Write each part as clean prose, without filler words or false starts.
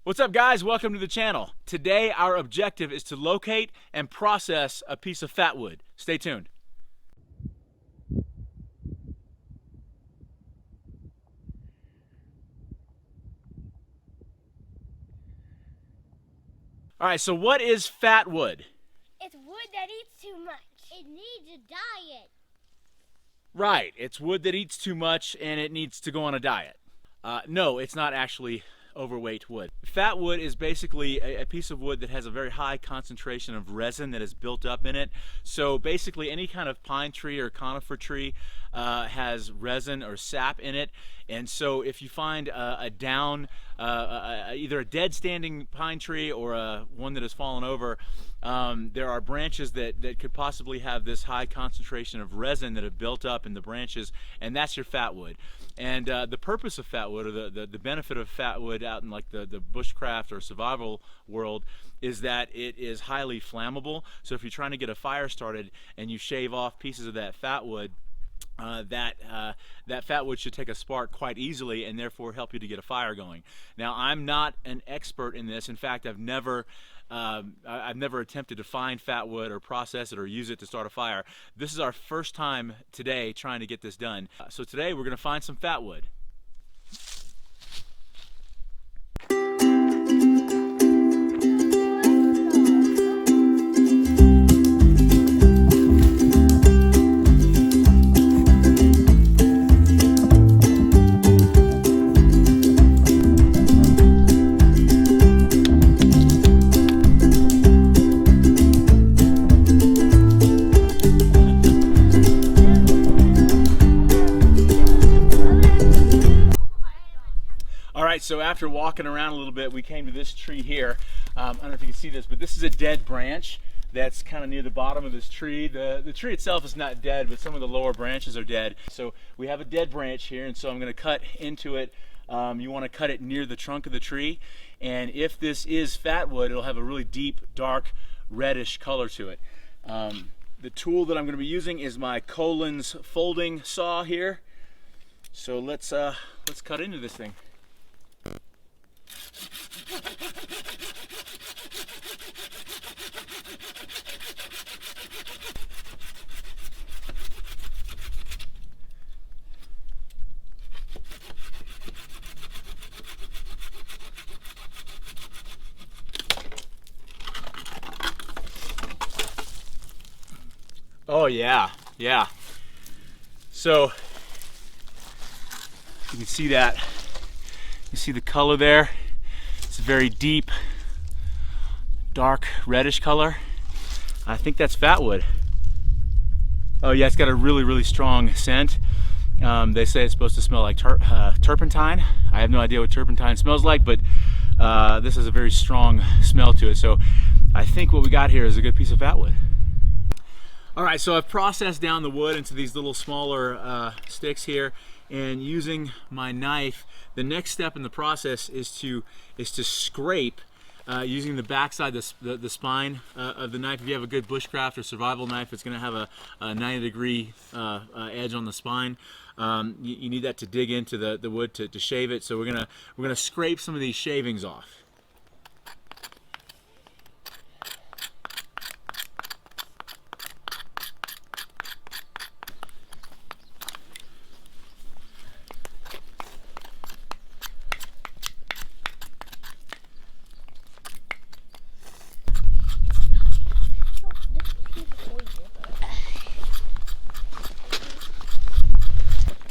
What's up, guys? Welcome to the channel. Today our objective is to locate and process a piece of fatwood. Stay tuned. Alright, so what is fatwood? It's wood that eats too much. It needs a diet. Right, it's wood that eats too much and it needs to go on a diet. No, it's not actually overweight wood. Fatwood is basically a piece of wood that has a very high concentration of resin that is built up in it. So basically any kind of pine tree or conifer tree has resin or sap in it. And so if you find either a dead standing pine tree or one that has fallen over, there are branches that could possibly have this high concentration of resin that have built up in the branches, and that's your fatwood. And the purpose of fatwood, or the benefit of fatwood out in like the bushcraft or survival world, is that it is highly flammable. So if you're trying to get a fire started and you shave off pieces of that fatwood, that fatwood should take a spark quite easily and therefore help you to get a fire going. Now, I'm not an expert in this. In fact, I've never attempted to find fatwood or process it or use it to start a fire. This is our first time today trying to get this done. So today we're going to find some fatwood. Alright, so after walking around a little bit, we came to this tree here. I don't know if you can see this, but this is a dead branch that's kind of near the bottom of this tree. The tree itself is not dead, but some of the lower branches are dead. So we have a dead branch here, and so I'm going to cut into it. You want to cut it near the trunk of the tree, and if this is fatwood, it'll have a really deep, dark, reddish color to it. The tool that I'm going to be using is my Colin's folding saw here. So let's cut into this thing. Oh yeah. So you can see that. You see the color there? It's a very deep, dark, reddish color. I think that's fatwood. Oh yeah, it's got a really strong scent. They say it's supposed to smell like turpentine. I have no idea what turpentine smells like, but this has a very strong smell to it. So I think what we got here is a good piece of fatwood. All right, so I've processed down the wood into these little smaller sticks here, and using my knife, the next step in the process is to scrape using the backside, the spine of the knife. If you have a good bushcraft or survival knife, it's going to have a 90-degree edge on the spine. You need that to dig into the wood to shave it. So we're gonna scrape some of these shavings off.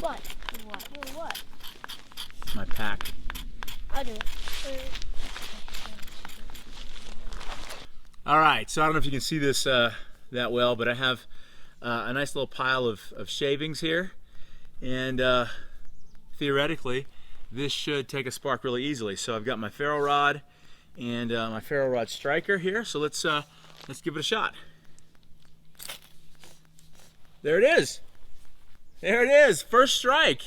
What? My pack. I'll do it. All right, so I don't know if you can see this that well, but I have a nice little pile of shavings here, and theoretically this should take a spark really easily. So I've got my ferro rod and my ferro rod striker here, so let's give it a shot. There it is. There it is, first strike.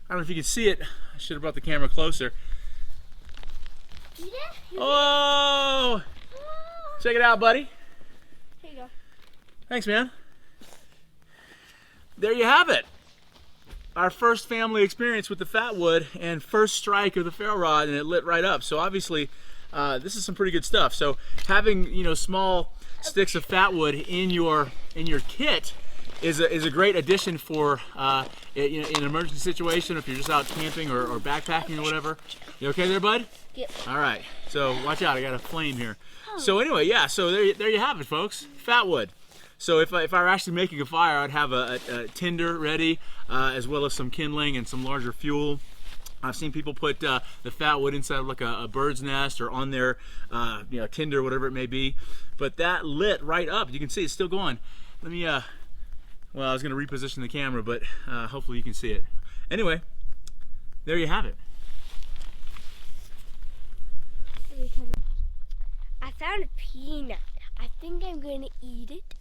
I don't know if you can see it. I should have brought the camera closer. Oh! Check it out, buddy. Here you go. Thanks, man. There you have it. our first family experience with the Fatwood and first strike of the ferro rod, and it lit right up. So obviously, this is some pretty good stuff. So having, you know, small sticks of Fatwood in your kit is a great addition for in an emergency situation, if you're just out camping or backpacking or whatever. You okay there, bud? Yep. All right. So watch out, I got a flame here. So anyway, yeah. So there you have it, folks. Fatwood. So if I were actually making a fire, I'd have a tinder ready, as well as some kindling and some larger fuel. I've seen people put the Fatwood inside of like a bird's nest or on their you know, tinder, whatever it may be. But that lit right up. You can see it's still going. Let me well, I was going to reposition the camera, but hopefully you can see it. Anyway, there you have it. I found a peanut. I think I'm going to eat it.